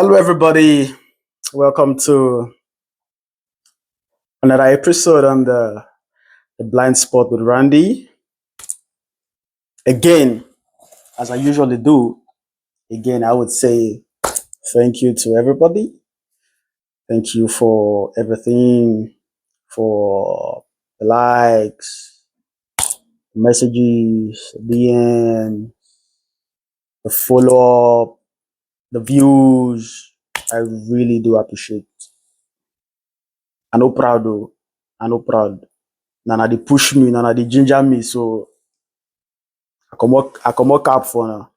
Hello, everybody. Welcome to another episode on the Blind Spot with Randy. Again, as I usually do, I would say thank you to everybody. Thank you for everything, for the likes, the messages, the DM, the follow up, the views. I really do appreciate. I know proud though. I know proud. Nana they push me, Nana they ginger me. So I come up cap for now.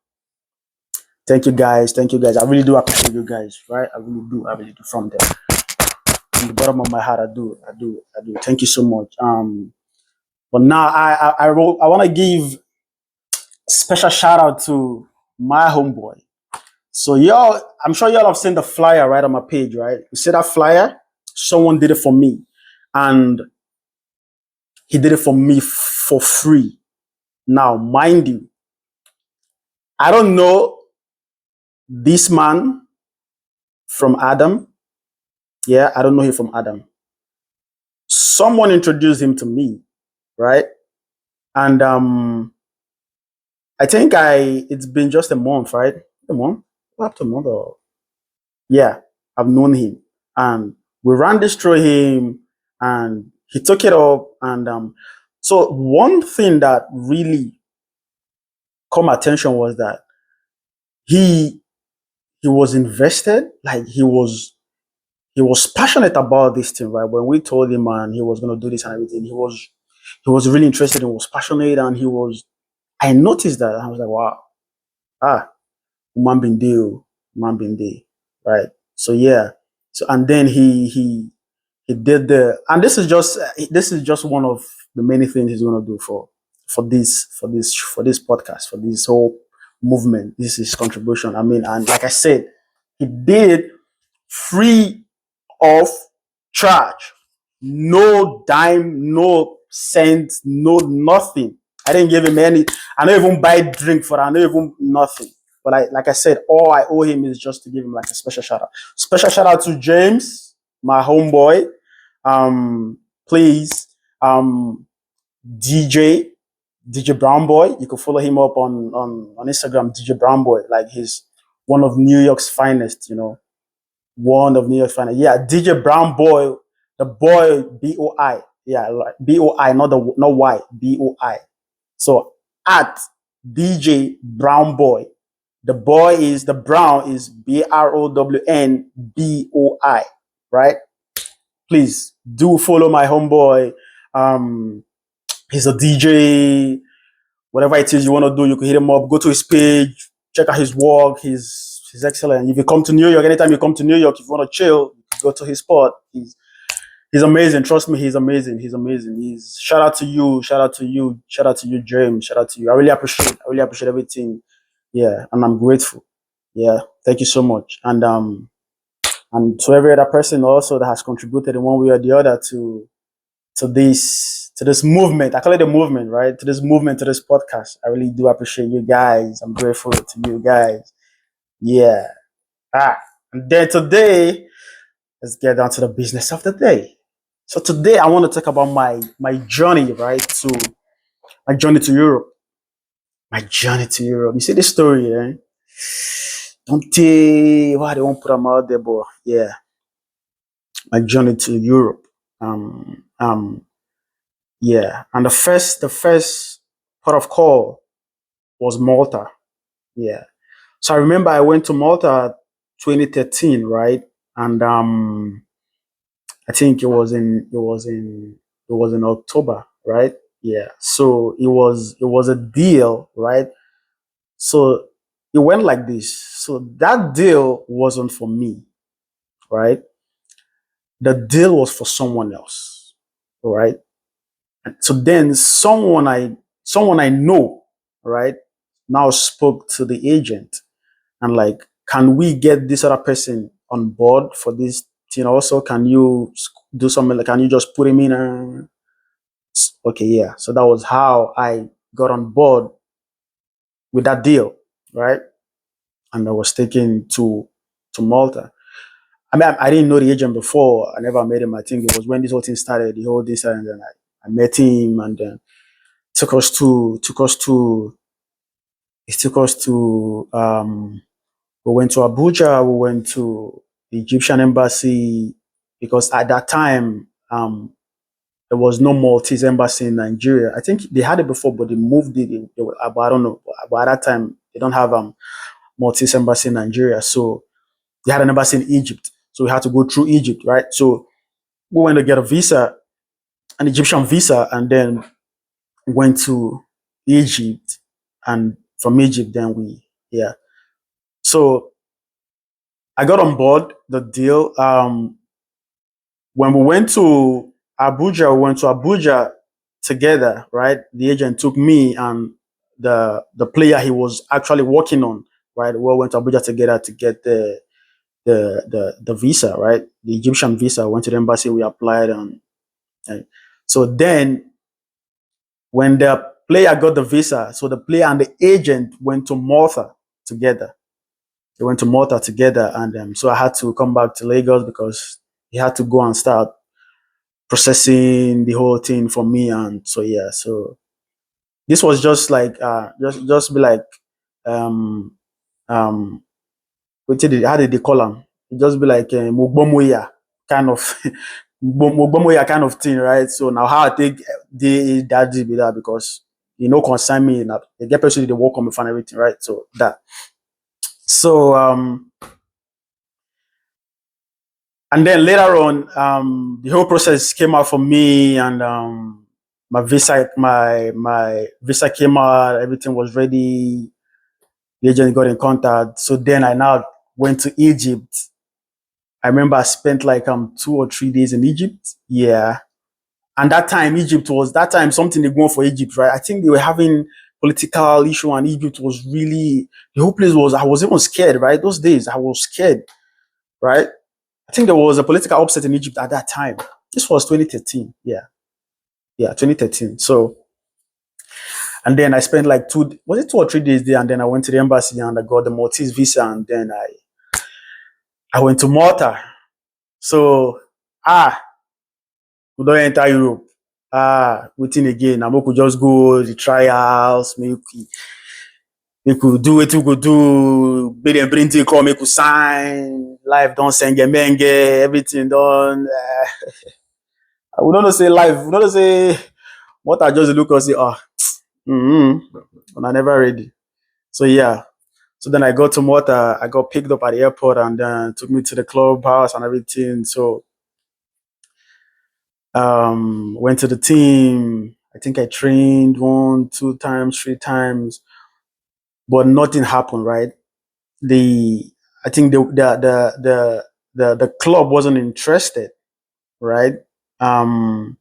Thank you guys. Thank you guys. I really do appreciate you guys, right? I really do. I really do from from the bottom of my heart. I do. I do. I do. Thank you so much. But now I want to give special shout out to my homeboy. So y'all, I'm sure y'all have seen the flyer right on my page, right? You see that flyer? Someone did it for me, and he did it for me for free. Now, mind you, I don't know this man from Adam. Yeah, I don't know him from Adam. Someone introduced him to me, right? And I think it's been just a month, right? A month? Up to a month or yeah, I've known him. And we ran this through him and he took it up. And so one thing that really caught my attention was that he he was invested, like he was passionate about this thing, right? When we told him and he was gonna do this and everything, he was really interested and was passionate and he was I noticed that and I was like, wow, ah, man been deal, man been there, right? So yeah. So and then he did the and this is just one of the many things he's gonna do for this podcast, for this whole movement. This is his contribution. I mean, and like I said, he did free of charge. No dime, no cent, no nothing. I didn't give him any. I don't even buy drink for that. I don't even nothing. But like I said, all I owe him is just to give him like a special shout out. Special shout out to James, my homeboy. Please, DJ, DJ Brown Boy. You can follow him up on Instagram, DJ Brown Boy. Like he's one of New York's finest, one of New York's finest. Yeah, DJ Brown Boy, the boy BOI. Yeah, like BOI, not Y, BOI. So at DJ Brown Boy. The brown is BROWNBOI, right? Please do follow my homeboy. He's a DJ. Whatever it is you want to do, you can hit him up. Go to his page, check out his work. He's excellent. If you come to New York, anytime you come to New York, if you want to chill, go to his spot. He's amazing. Trust me, he's amazing. He's amazing. He's shout out to you, shout out to you, shout out to you, James. Shout out to you. I really appreciate everything. Yeah, and I'm grateful. Yeah, thank you so much. And to every other person also that has contributed in one way or the other to this movement. I call it a movement, right? To this movement, to this podcast. I really do appreciate you guys. I'm grateful to you guys. Yeah. And then today, let's get down to the business of the day. So today I want to talk about my journey, right? My journey to Europe. My journey to Europe. You see this story, eh? Don't tell why they won't put them out there, but yeah, my journey to Europe. Um, um, yeah, and the first port of call was Malta. Yeah, so I remember I went to Malta 2013, right? And I think it was in October, right? Yeah, so it was a deal, right? So it went like this. So that deal wasn't for me, right? The deal was for someone else, all right? So then someone I know, right, now spoke to the agent and like, can we get this other person on board for this thing also? Can you do something like, can you just put him in? Okay, yeah. So that was how I got on board with that deal, right? And I was taken to to Malta. I mean, I didn't know the agent before. I never met him. I think it was when this whole thing started, the whole this, and then I met him, and then took us to took us to it took us to we went to Abuja, we went to the Egyptian embassy because at that time there was no Maltese embassy in Nigeria. I think they had it before, but they moved it. But I don't know. But at that time they don't have Maltese embassy in Nigeria, so they had an embassy in Egypt. So we had to go through Egypt, right? So we went to get a visa, an Egyptian visa, and then went to Egypt, and from Egypt, then yeah. So I got on board the deal. When we went to Abuja together, right? The agent took me and the player he was actually working on, right? We all went to Abuja together to get the visa, right? The Egyptian visa. Went to the embassy, we applied, and so then when the player got the visa, so the player and the agent went to Malta together. They went to Malta together, and so I had to come back to Lagos because he had to go and start processing the whole thing for me. And so yeah, so this was just like just be like um um how did they call them? It just be like Mugbomoya kind of Mugbomoya kind of thing, right? So now how I take that be that because concern me now. They get person they work on me and everything, right? So that so and then later on, the whole process came out for me, and my visa came out. Everything was ready. The agent got in contact. So then I now went to Egypt. I remember I spent like 2 or 3 days in Egypt. Yeah, and that time something they go on for Egypt, right? I think they were having political issue, and Egypt was really the whole place was. I was even scared, right? Those days I was scared, right? I think there was a political upset in Egypt at that time. This was 2013. Yeah, 2013. So, and then I spent like was it 2 or 3 days there? And then I went to the embassy and I got the Maltese visa. And then I went to Malta. So, we don't enter Europe. Waiting again. I could just go the trials, we could do what we could do, make them bring it, come, make we sign, life don't send menge, everything done. We don't know say life, we don't know say what I just look and say, and I never ready. So yeah. So then I got to Malta, I got picked up at the airport and then took me to the clubhouse and everything. So went to the team. I think I trained 1, 2 times, 3 times, but nothing happened, right? I think the club wasn't interested, right? Um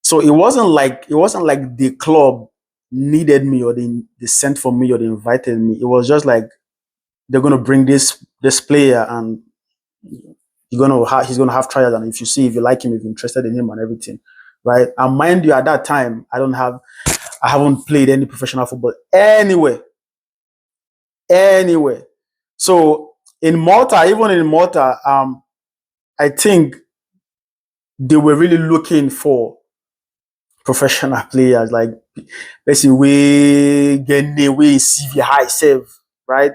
so it wasn't like the club needed me or they sent for me or they invited me. It was just like they're gonna bring this player and he's gonna have trials, and if you like him, if you're interested in him and everything, right? And mind you, at that time I haven't played any professional football anywhere. So even in Malta, I think they were really looking for professional players, like basically we get the way CV high save, right?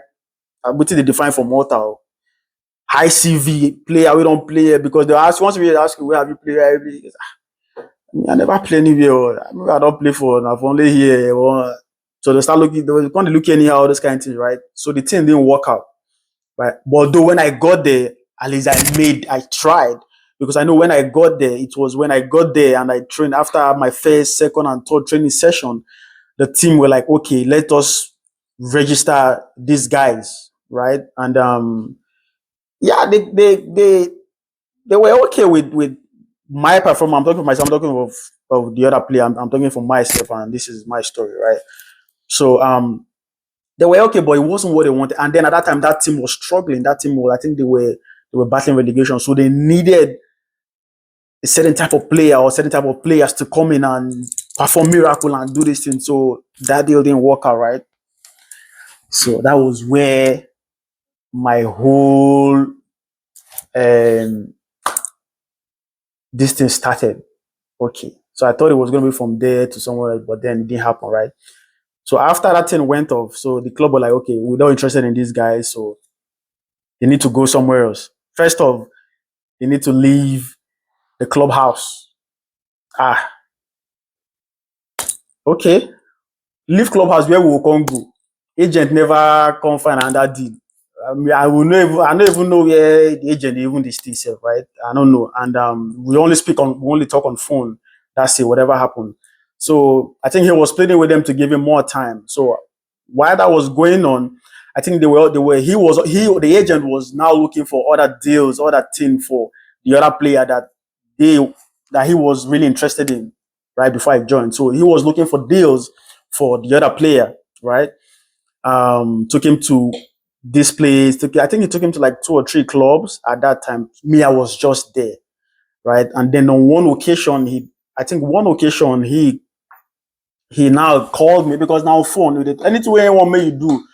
What did they define for Malta? High CV player, we don't play because they ask once we ask you where have you played? I never play anywhere. I don't play for I've only here. So they start looking, they were going to look anyhow, all this kind of things, right? So the thing didn't work out. Right. But though when I got there, at least I tried because I know when I got there, it was when I got there and I trained after my first, second, and third training session, the team were like, okay, let us register these guys, right? And yeah, they were okay with my performance. I'm talking for myself. I'm talking of the other player. I'm talking for myself, and this is my story, right? So they were okay, but it wasn't what they wanted. And then at that time, that team was struggling. I think they were battling relegation, so they needed a certain type of player or certain type of players to come in and perform miracle and do this thing. So that deal didn't work out, right? So that was where my whole um this thing started. Okay. So I thought it was gonna be from there to somewhere else, but then it didn't happen, right? So after that thing went off, so the club were like, okay, we're not interested in these guys, so they need to go somewhere else. First off, they need to leave the clubhouse. Ah, okay. Leave clubhouse where we will come go. Agent never come find another deal. I mean, I don't even know where the agent even the still self, right? I don't know. And we only talk on phone. That's it, whatever happened. So I think he was pleading with them to give him more time. So while that was going on, I think the agent was now looking for other deals, other thing for the other player they that he was really interested in, right, before I joined. So he was looking for deals for the other player, right? Took him to this place. I think he took him to like 2 or 3 clubs at that time. Me, I was just there, right? And then on one occasion, he now called me because now phone with it. Anything anyone may you do,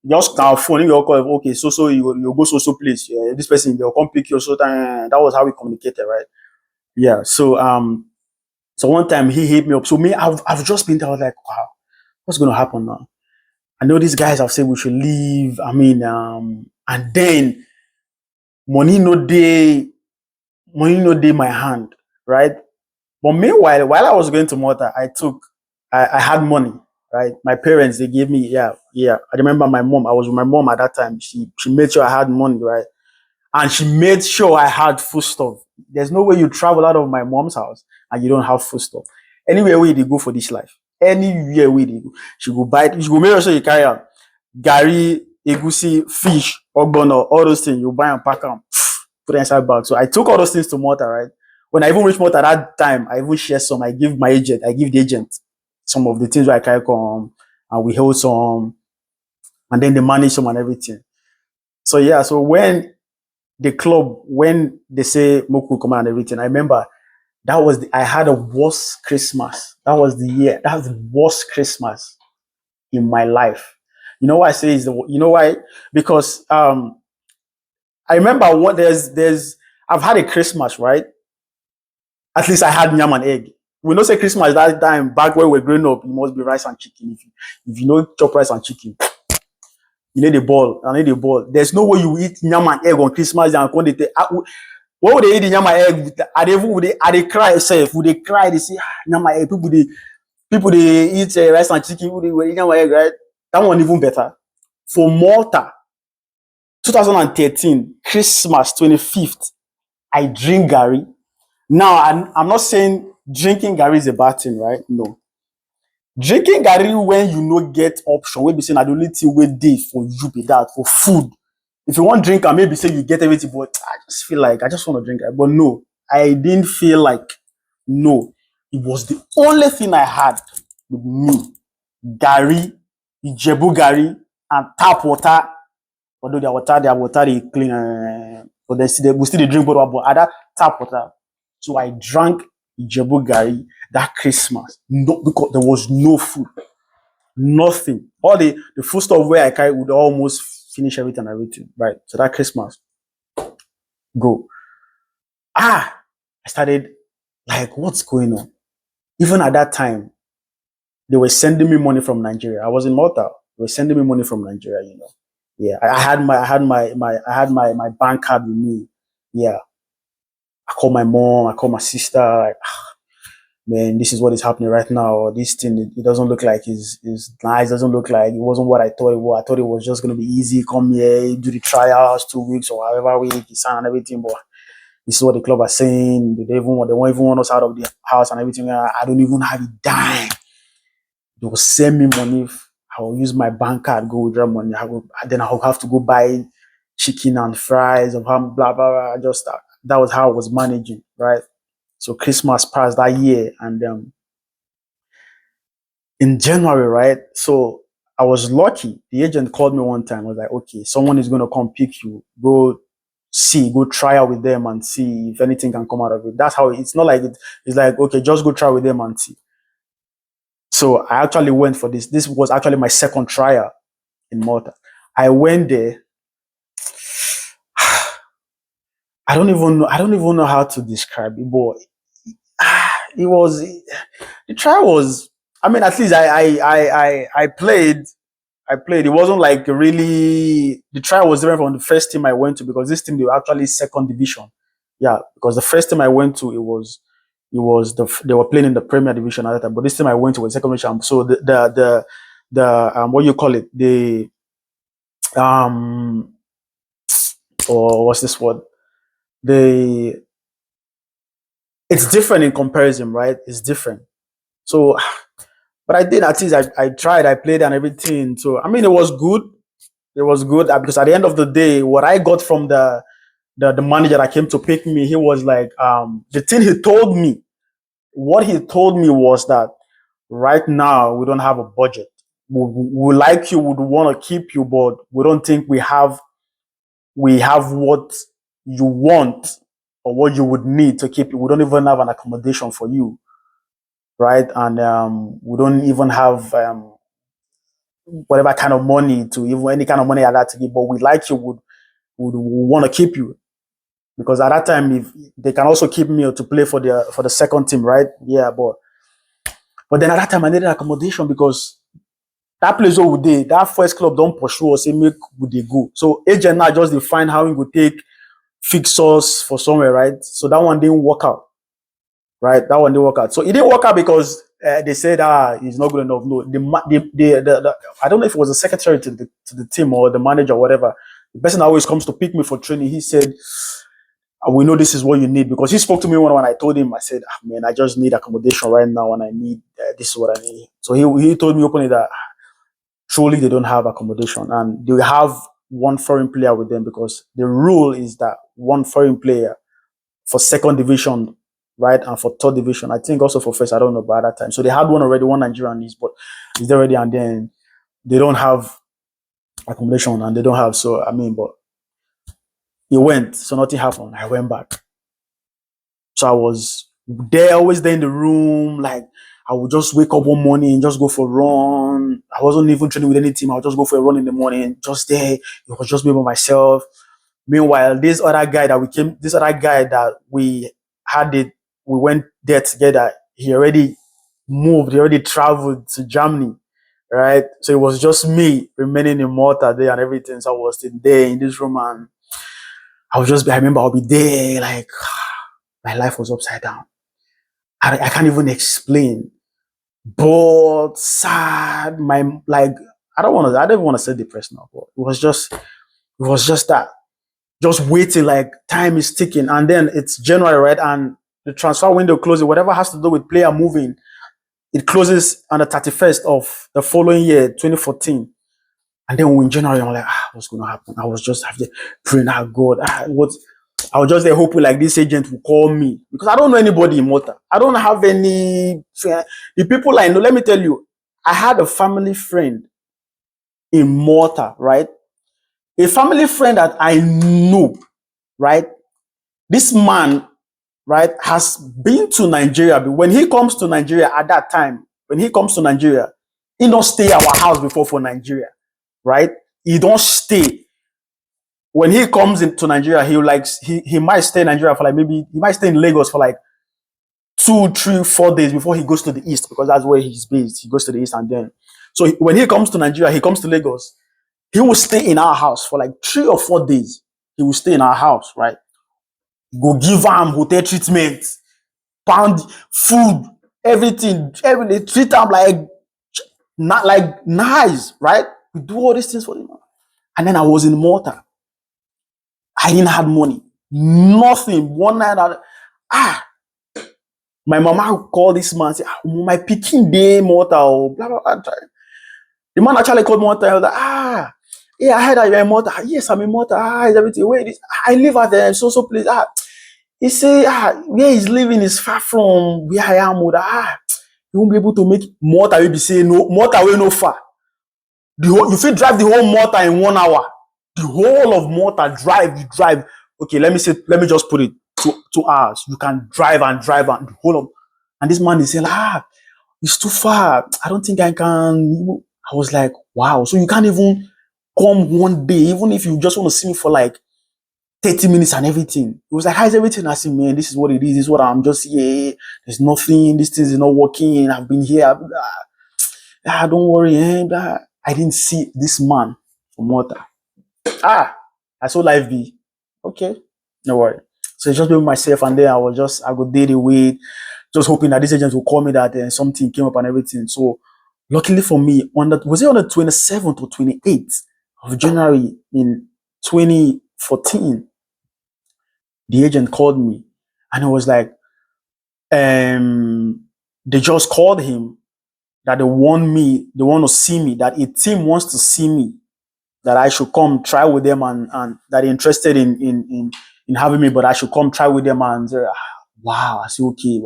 just now phone you call. Okay, so you go so place. Yeah, this person they'll come pick you. So that was how we communicated, right? Yeah. So one time he hit me up. So me, I've just been there. I was like, wow, what's gonna happen now? I know these guys have said we should leave. I mean, and then money no day, money no day my hand, right? But meanwhile, while I was going to Malta, I had money, right? My parents they gave me, yeah. I remember my mom. I was with my mom at that time. She made sure I had money, right? And she made sure I had food stuff. There's no way you travel out of my mom's house and you don't have food stuff. Anywhere where they go for this life, anywhere where they go, she go buy it. She go make sure you carry out gari, egusi, fish, ogbono, all those things. You buy and pack them, put it inside bag. So I took all those things to Malta, right? When I even reached Malta that time, I even share some. I give the agent some of the things where I carry come, and we hold some, and then they manage some and everything. So yeah, so when they say Moku come and everything, I remember I had a worst Christmas. That was the year. That was the worst Christmas in my life. You know why I say you know why? Because I remember what I've had a Christmas, right? At least I had yam and egg. We don't say Christmas that time back when we were growing up, it must be rice and chicken. If you know chop rice and chicken, you need the ball. I need the ball. There's no way you eat yam and egg on Christmas and what would they eat the yam and egg? Are they cry itself? Would they cry? They say yam and egg. People they eat rice and chicken. Would they eat yam and egg, right? That one even better. For Malta, 2013 Christmas 25th, I drink Gary. Now I'm not saying drinking Gary is a bad thing, right? No. Drinking Gary when you no get option, wey be say na the only thing wey dey for you be that for food. If you want drink and maybe say you get everything, but I just feel like I just want to drink it. But no, I didn't feel like no. It was the only thing I had with me. Gary, Ijebu Gary, and tap water. Although their water they clean, but we still dey drink water, but other tap water. So I drank Ijebu Gary that Christmas. No, because there was no food, nothing. All the food stuff where I carry would almost finish everything. Right. So that Christmas, go. I started like, what's going on? Even at that time, they were sending me money from Nigeria. I was in Malta. They were sending me money from Nigeria, you know. Yeah. I had my bank card with me. Yeah. I called my mom, I called my sister, like, man, this is what is happening right now. This thing, it doesn't look like is nice. Doesn't look like it wasn't what I thought it was. I thought it was just gonna be easy. Come here, do the trials, 2 weeks or however week, you sign and everything. But this is what the club are saying. They won't even want us out of the house and everything. I don't even have a dime. They will send me money. I will use my bank card, go withdraw money. Then I will have to go buy chicken and fries or blah blah blah. Just that was how I was managing, right? So Christmas passed that year, and in January, right? So I was lucky. The agent called me one time. Was like, okay, someone is gonna come pick you. Go try out with them and see if anything can come out of it. That's how it's not like it's like, okay, just go try with them and see. So I actually went for this. This was actually my second trial in Malta. I went there. I don't even know how to describe it, but it was the trial was. I mean, at least I played. I played. It wasn't like really. The trial was different from the first team I went to because this team they were actually second division. Yeah, because the first team I went to they were playing in the Premier Division at that time, but this team I went to was second division. So the what you call it um or what's this word the it's different in comparison, right? It's different. So, but I did at least I tried, I played and everything. So I mean, it was good. It was good because at the end of the day, what I got from the manager that came to pick me, he was like, the thing he told me, what he told me was that right now we don't have a budget. We like you, would want to keep you, but we don't think we have what you want or what you would need to keep you. We don't even have an accommodation for you, right? And we don't even have whatever kind of money to even any kind of money like that to give. But we like you, would want to keep you because at that time if they can also keep me to play for the second team, right? Yeah, but then at that time I needed accommodation because that place where we did, that first club don't pursue us, say make would they go. So agent now just define how we would take fix us for somewhere, right? So that one didn't work out, right? That one didn't work out. So it didn't work out because they said, he's not good enough. No, I don't know if it was the secretary to the team or the manager or whatever. The person that always comes to pick me for training, he said, we know this is what you need because he spoke to me when I told him, I said, man, I just need accommodation right now and I need, this is what I need. So he told me openly that truly they don't have accommodation and they have one foreign player with them because the rule is that one foreign player for second division, right, and for third division. I think also for first, I don't know by that time. So they had one already, one Nigerian is, but it's already, and then they don't have accommodation and they don't have. So I mean, but he went, so nothing happened. I went back. So I was there, always there in the room. Like I would just wake up one morning and just go for a run. I wasn't even training with any team. I would just go for a run in the morning, just there. It was just me by myself. Meanwhile, this other guy that we had it, we went there together. He already moved, he already traveled to Germany, right? So it was just me remaining in Malta there and everything. So I was still there in this room and I remember I'll be there, like, my life was upside down. I can't even explain. Bored, sad, I don't want to say depressed now, but it was just that. Just waiting, like time is ticking. And then it's January, right? And the transfer window closes. Whatever has to do with player moving, it closes on the 31st of the following year, 2014. And then in January, I'm like, what's going to happen? I was just praying, God, what? I was just there hoping like this agent will call me because I don't know anybody in Malta. I don't have any, the people I know. Let me tell you, I had a family friend in Malta, right? A family friend that I knew, right? This man, right, has been to Nigeria. But when he comes to Nigeria at that time, when he comes to Nigeria, he don't stay at our house before for Nigeria, right? He don't stay. When he comes into Nigeria, he might stay in Nigeria for like maybe he might stay in Lagos for like 2, 3, 4 days before he goes to the east because that's where he's based. He goes to the east and then so when he comes to Nigeria, he comes to Lagos. He will stay in our house for like 3 or 4 days. He will stay in our house, right? Go give him hotel treatment, pound food, everything. They treat him like not like nice, right? We do all these things for him. And then I was in Malta. I didn't have money, nothing. One night, my mama called this man, say, my picking day Malta, or blah blah blah. The man actually called me one time. I was like, yeah, I heard that you're in Malta. Yes, I'm in Malta. Is everything? Wait, I live at the so place. He say, where he's living is far from where I am. You won't be able to make Malta. You be saying no, Malta way no far. You feel drive the whole Malta in 1 hour. The whole of Malta you drive. Okay, let me just put it 2 hours. You can drive and the whole of, and this man is saying, it's too far. I don't think I can. I was like, wow. So you can't even come one day, even if you just want to see me for like 30 minutes and everything. He was like, how's everything? I said, man, this is what it is. This is what I'm just here. There's nothing. This thing is not working. I've been here. Don't worry. I didn't see this man from Malta. I saw life be. Okay, no worry. So it's just me myself, and then I go day the wait, just hoping that this agent will call me that something came up and everything. So luckily for me, was it on the 27th or 28th of January in 2014, the agent called me and it was like, they just called him that they want to see me, that a team wants to see me, that I should come try with them and that they're interested in having me, but I should come try with them. And wow, I said, okay.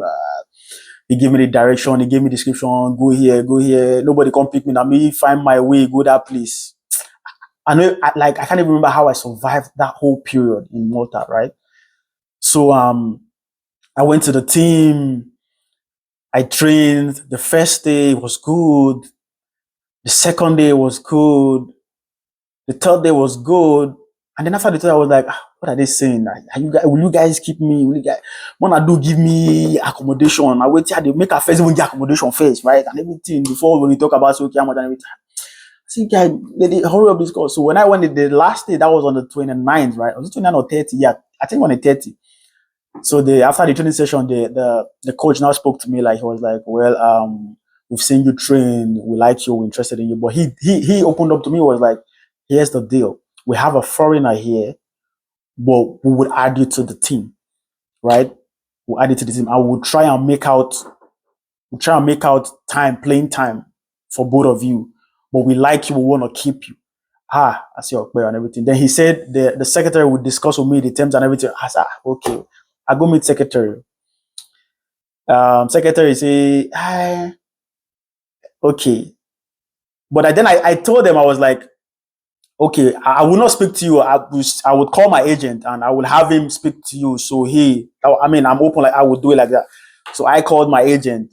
He gave me the direction, he gave me the description, go here. Nobody come pick me. Now me find my way, go that place. I know, I can't even remember how I survived that whole period in Malta, right? So I went to the team, I trained. The first day was good. The second day was good. The third day was good. And then after the third, I was like, what are they saying? Will you guys keep me? When I do give me accommodation, I wait till they make a first even get accommodation first, right? And everything before when you talk about okay, how much and everything. See, guys, they hurry up this call. So when I went the last day, that was on the 29th, right? Was it 29 or 30? Yeah, I think on the 30. So after the training session, the coach now spoke to me like he was like, well, we've seen you train, we like you, we're interested in you. But he opened up to me, was like, here's the deal. We have a foreigner here, but we would add you to the team, right? We'll add you to the team. I will try and make out playing time for both of you. But we like you, we want to keep you. I see your player and everything. Then he said the secretary would discuss with me the terms and everything. I said, okay. I go meet secretary. Secretary say, okay. But then I told them, I was like, okay, I will not speak to you. I would call my agent and I will have him speak to you. So I'm open, like I would do it like that. So I called my agent.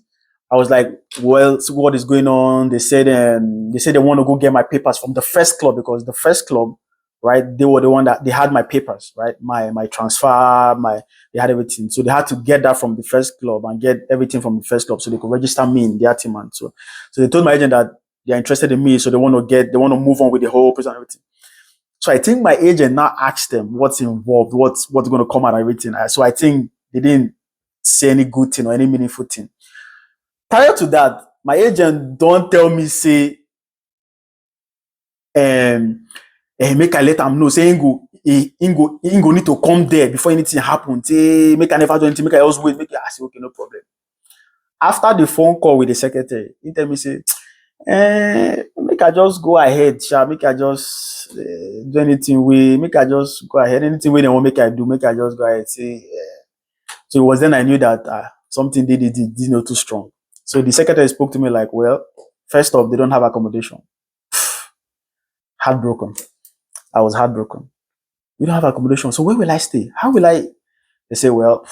I was like, well, so what is going on? They said they want to go get my papers from the first club, because the first club, right, they were the one that they had my papers, right? My transfer, they had everything. So they had to get that from the first club and get everything from the first club so they could register me in their team. And so they told my agent that they're interested in me, so they want to move on with the whole process and everything. So I think my agent now asked them what's involved, what's going to come out and everything. So I think they didn't say any good thing or any meaningful thing. Prior to that, my agent don't tell me say, make I let him know, say Ingo need to come there before anything happens. Say make I never do anything, make I always wait. I say okay, no problem. After the phone call with the secretary, he tell me say, make I just go ahead, make I just do anything make I just go ahead. Anything they want make I do, make I just go ahead. Say, so it was then I knew that something they did not too strong. So the secretary spoke to me like, well, first off, they don't have accommodation. Heartbroken. I was heartbroken. We don't have accommodation. So where will I stay? How will I? They say, well,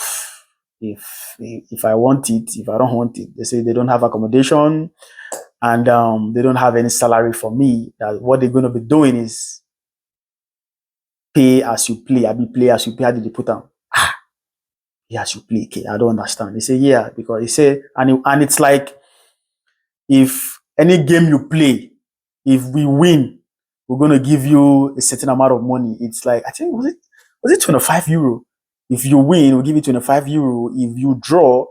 if I want it, if I don't want it, they say they don't have accommodation and they don't have any salary for me. That what they're going to be doing is pay as you play. I be play as you play. How did they put down? Yes, you play. Okay, I don't understand. They say, yeah, because they say, and it's like, if any game you play, if we win, we're going to give you a certain amount of money. It's like, I think, was it 25 euro? If you win, we'll give you 25 euro. If you draw,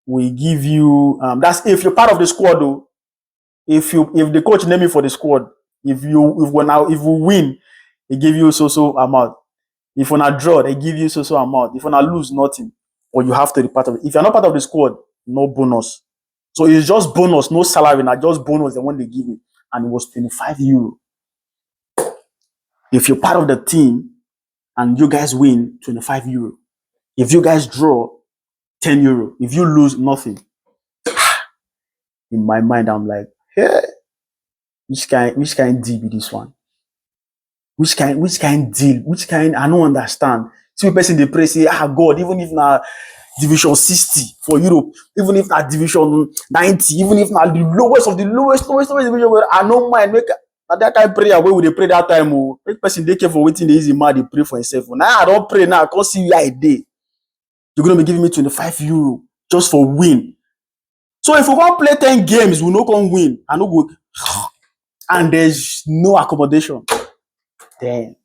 we give you, that's if you're part of the squad though. If the coach name you for the squad, if we win, they give you so amount. If you not draw, they give you so amount. If you not lose, nothing. Or you have to be part of it. If you're not part of the squad, no bonus. So it's just bonus, no salary, not just bonus the one they give you. And it was 25 euro. If you're part of the team and you guys win, 25 euro. If you guys draw, 10 euro. If you lose, nothing. In my mind, I'm like, hey, which kind deal be this one? Which kind deal? I don't understand. See, person they pray say, God, even if na division 60 for Europe, even if na division 90, even if na the lowest of the lowest division, I don't mind. Na that kind of prayer wey we dey pray that time o. Make person dey careful wetin dey easy man dey pray for himself. Now I don pray now, I come see where I dey. You're gonna be giving me 25 euro just for win. So if we come play 10 games, we no come win. I no go, and there's no accommodation. Then